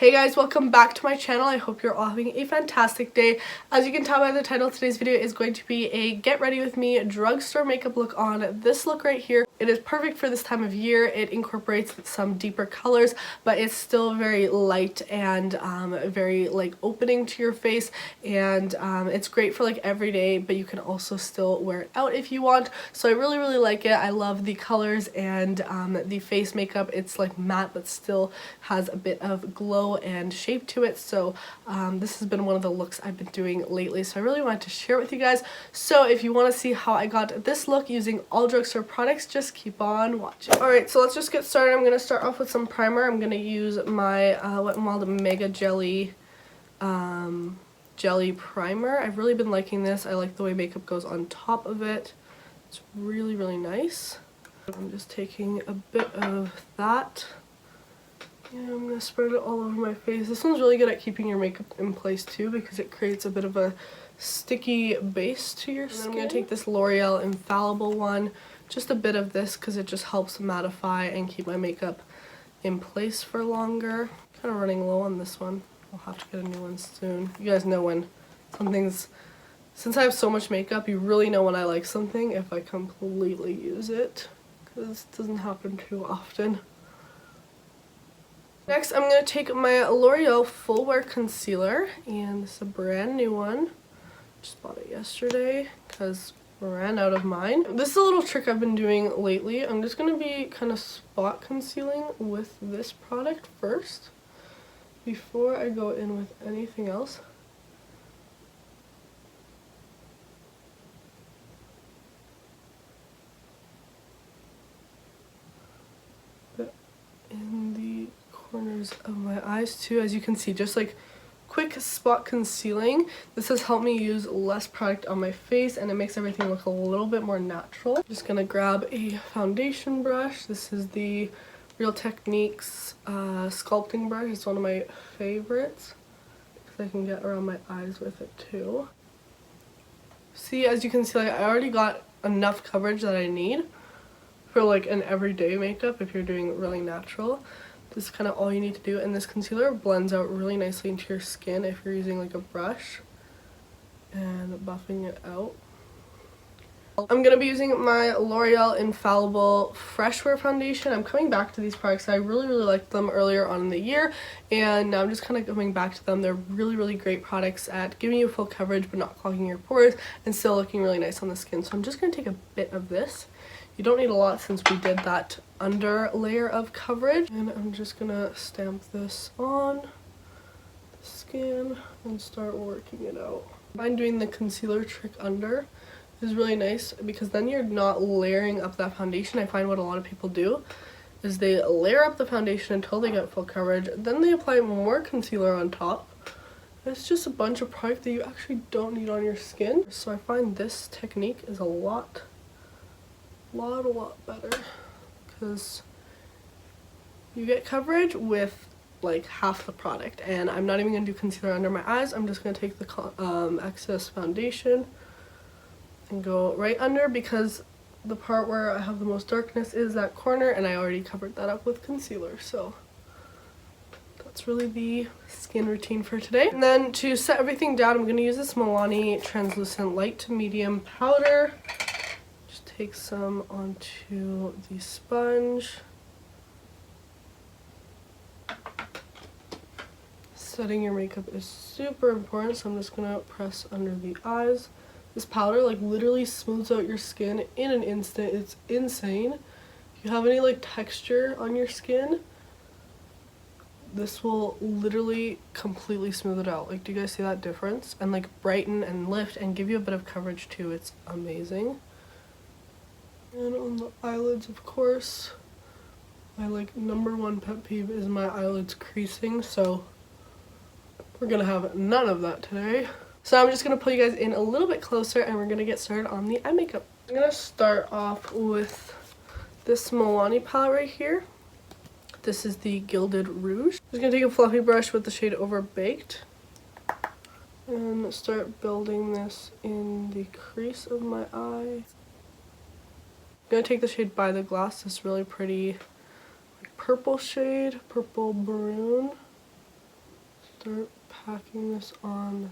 Hey guys, welcome back to my channel. I hope you're all having a fantastic day. As you can tell by the title, today's video is going to be a get ready with me drugstore makeup look on this look right here. It is perfect for this time of year. It incorporates some deeper colors, but it's still very light and very like opening to your face, and it's great for like every day, but you can also still wear it out if you want. So I really like it. I love the colors and the face makeup. It's like matte but still has a bit of glow and shape to it. So this has been one of the looks I've been doing lately, so I really wanted to share it with you guys. So if you want to see how I got this look using all drugstore products, just keep on watching. Alright, so let's just get started. I'm going to start off with some primer. I'm going to use my Wet n Wild Mega Jelly Jelly Primer. I've really been liking this. I like the way makeup goes on top of it. It's really nice. I'm just taking a bit of that. Yeah, I'm going to spread it all over my face. This one's really good at keeping your makeup in place too, because it creates a bit of a sticky base to your skin. I'm going to take this L'Oreal Infallible one, just a bit of this because it just helps mattify and keep my makeup in place for longer. Kind of running low on this one. I'll have to get a new one soon. You guys know when something's... Since I have so much makeup, you really know when I like something if I completely use it, because it doesn't happen too often. Next, I'm going to take my L'Oreal Full Wear Concealer, and this is a brand new one. Just bought it yesterday because I ran out of mine. This is a little trick I've been doing lately. I'm just going to be kind of spot concealing with this product first before I go in with anything else. But in the corners of my eyes too, as you can see, just like quick spot concealing. This has helped me use less product on my face, and it makes everything look a little bit more natural. I'm just gonna grab a foundation brush. This is the Real Techniques sculpting brush. It's one of my favorites because I can get around my eyes with it too. See, as you can see, like, I already got enough coverage that I need for like an everyday makeup if you're doing really natural. This is kind of all you need to do, and this concealer blends out really nicely into your skin if you're using like a brush and buffing it out. I'm going to be using my L'Oreal Infallible Fresh Wear Foundation. I'm coming back to these products. I really liked them earlier on in the year, and now I'm just kind of coming back to them. They're really great products at giving you full coverage but not clogging your pores and still looking really nice on the skin. So I'm just going to take a bit of this. You don't need a lot since we did that under layer of coverage. And I'm just going to stamp this on the skin and start working it out. I find doing the concealer trick under is really nice because then you're not layering up that foundation. I find what a lot of people do is they layer up the foundation until they get full coverage, then they apply more concealer on top. It's just a bunch of product that you actually don't need on your skin. So I find this technique is a lot better because you get coverage with like half the product. And I'm not even going to do concealer under my eyes. I'm just going to take the excess foundation and go right under, because the part where I have the most darkness is that corner, and I already covered that up with concealer. So that's really the skin routine for today. And then to set everything down, I'm going to use this Milani translucent light to medium powder. Just take some onto the sponge. Setting your makeup is super important, so I'm just going to press under the eyes. This powder like literally smooths out your skin in an instant. It's insane. If you have any like texture on your skin, this will literally completely smooth it out. Like, do you guys see that difference? And like brighten and lift and give you a bit of coverage too. It's amazing. And on the eyelids, of course, my like #1 pet peeve is my eyelids creasing, so we're gonna have none of that today. So I'm just going to pull you guys in a little bit closer, and we're going to get started on the eye makeup. I'm going to start off with this Milani palette right here. This is the Gilded Rouge. I'm just going to take a fluffy brush with the shade Overbaked and start building this in the crease of my eye. I'm going to take the shade By the Glass, this really pretty like purple shade, purple maroon. start packing this on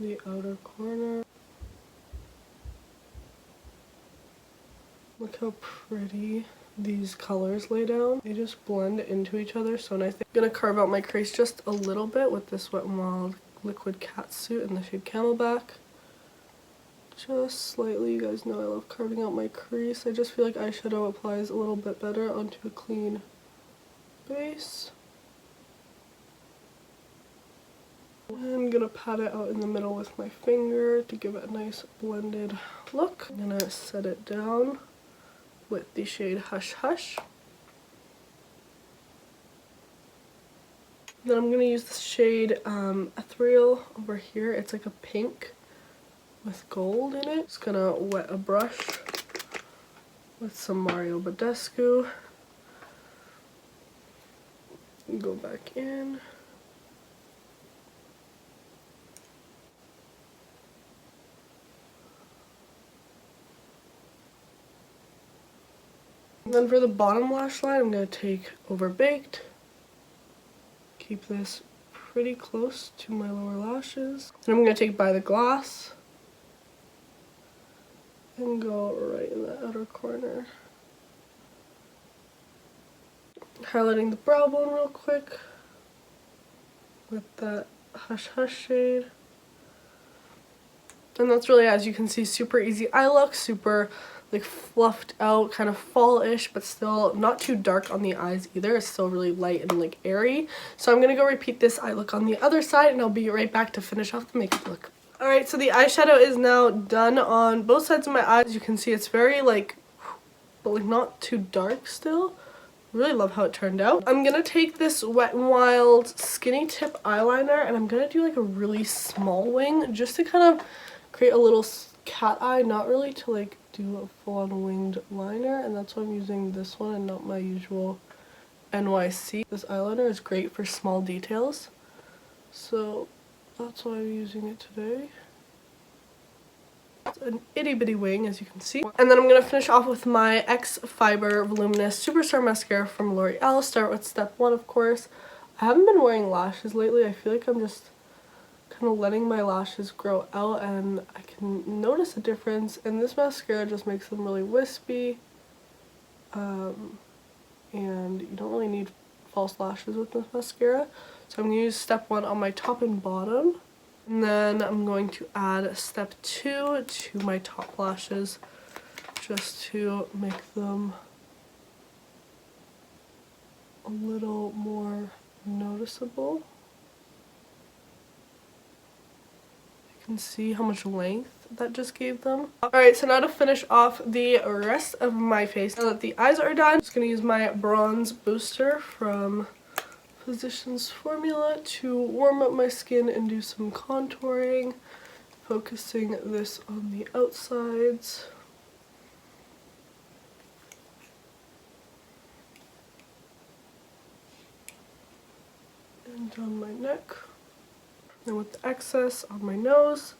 the outer corner. Look how pretty these colors lay down. They just blend into each other so nice. I'm gonna carve out my crease just a little bit with this Wet n Wild liquid catsuit in the shade Camelback. Just slightly. You guys know I love carving out my crease. I just feel like eyeshadow applies a little bit better onto a clean base. I'm gonna pat it out in the middle with my finger to give it a nice blended look. I'm gonna set it down with the shade Hush Hush. Then I'm gonna use the shade Ethereal over here. It's like a pink with gold in it. Just gonna wet a brush with some Mario Badescu. Go back in. And then for the bottom lash line, I'm going to take Overbaked. Keep this pretty close to my lower lashes. And I'm going to take By the Glass and go right in the outer corner. Highlighting the brow bone real quick with that Hush Hush shade. And that's really, as you can see, super easy eye look, super like fluffed out, kind of fall-ish, but still not too dark on the eyes either. It's still really light and like airy. So I'm gonna go repeat this eye look on the other side and I'll be right back to finish off the makeup look. Alright, so the eyeshadow is now done on both sides of my eyes. You can see it's very like, but like not too dark still. Really love how it turned out. I'm gonna take this Wet n Wild skinny tip eyeliner and I'm gonna do like a really small wing just to kind of create a little cat eye, not really to like do a full-on winged liner, and that's why I'm using this one and not my usual NYC. This eyeliner is great for small details, so that's why I'm using it today. It's an itty bitty wing, as you can see. And then I'm going to finish off with my X Fiber Voluminous Superstar Mascara from L'Oreal. Start with step 1, of course. I haven't been wearing lashes lately. I feel like I'm just kind of letting my lashes grow out and I can notice a difference, and this mascara just makes them really wispy, and you don't really need false lashes with this mascara. So I'm going to use step 1 on my top and bottom, and then I'm going to add step 2 to my top lashes just to make them a little more noticeable. Can see how much length that just gave them. Alright, so now to finish off the rest of my face, now that the eyes are done, I'm just going to use my bronze booster from Physicians Formula to warm up my skin and do some contouring, focusing this on the outsides. And down my neck. And with the excess on my nose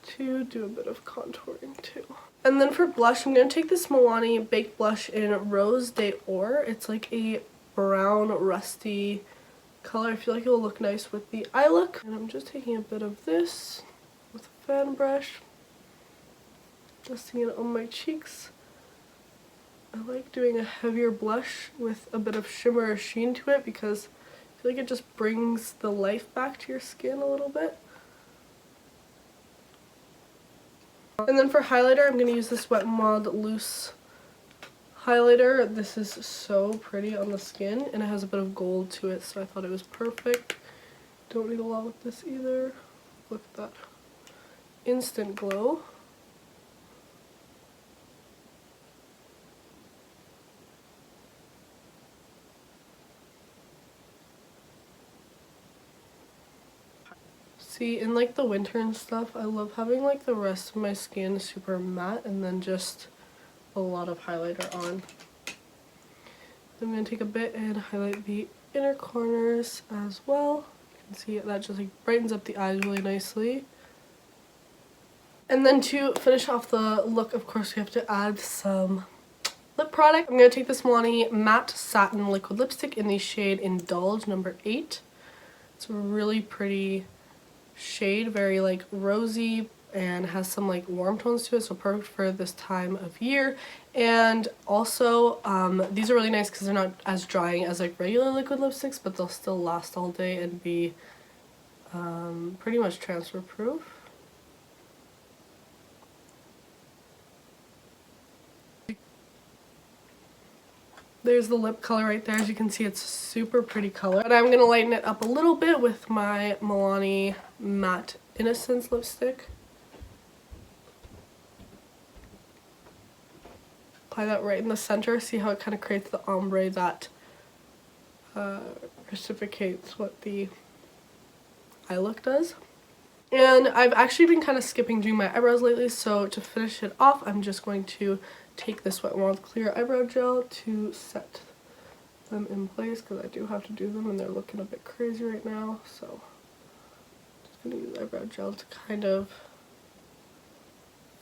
to do a bit of contouring too. And then for blush, I'm going to take this Milani Baked Blush in Rose d'Or. It's like a brown, rusty color. I feel like it will look nice with the eye look. And I'm just taking a bit of this with a fan brush, dusting it on my cheeks. I like doing a heavier blush with a bit of shimmer or sheen to it because I feel like it just brings the life back to your skin a little bit. And then for highlighter, I'm going to use this Wet n Wild Loose highlighter. This is so pretty on the skin and it has a bit of gold to it, so I thought it was perfect. Don't need a lot with this either. Look at that instant glow. See, in like the winter and stuff, I love having like the rest of my skin super matte and then just a lot of highlighter on. I'm going to take a bit and highlight the inner corners as well. You can see that just like brightens up the eyes really nicely. And then to finish off the look, of course, we have to add some lip product. I'm going to take this Milani Matte Satin Liquid Lipstick in the shade Indulge number 8. It's a really pretty shade, very like rosy, and has some like warm tones to it, so perfect for this time of year. And also these are really nice because they're not as drying as like regular liquid lipsticks, but they'll still last all day and be pretty much transfer proof. There's the lip color right there. As you can see, it's a super pretty color. And I'm going to lighten it up a little bit with my Milani Matte Innocence lipstick. Apply that right in the center. See how it kind of creates the ombre that reciprocates what the eye look does. And I've actually been kind of skipping doing my eyebrows lately, so to finish it off, I'm just going to take this Wet n Wild clear eyebrow gel to set them in place, because I do have to do them and they're looking a bit crazy right now. So just going to use eyebrow gel to kind of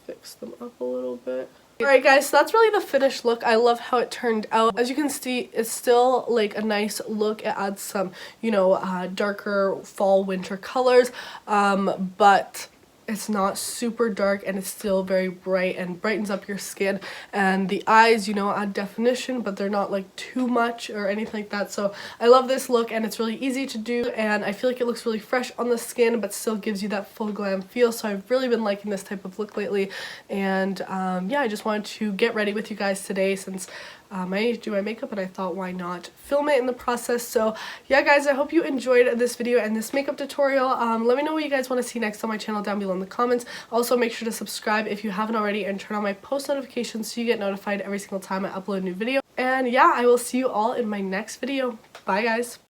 fix them up a little bit. Alright guys, so that's really the finished look. I love how it turned out. As you can see, it's still like a nice look. It adds some, you know, darker fall winter colors, but it's not super dark, and it's still very bright and brightens up your skin. And the eyes, you know, add definition, but they're not like too much or anything like that. So I love this look, and it's really easy to do, and I feel like it looks really fresh on the skin but still gives you that full glam feel. So I've really been liking this type of look lately, and yeah, I just wanted to get ready with you guys today since I need to do my makeup, and I thought why not film it in the process. So yeah guys, I hope you enjoyed this video and this makeup tutorial. Let me know what you guys want to see next on my channel down below in the comments. Also make sure to subscribe if you haven't already, and turn on my post notifications so you get notified every single time I upload a new video. And yeah, I will see you all in my next video. Bye guys.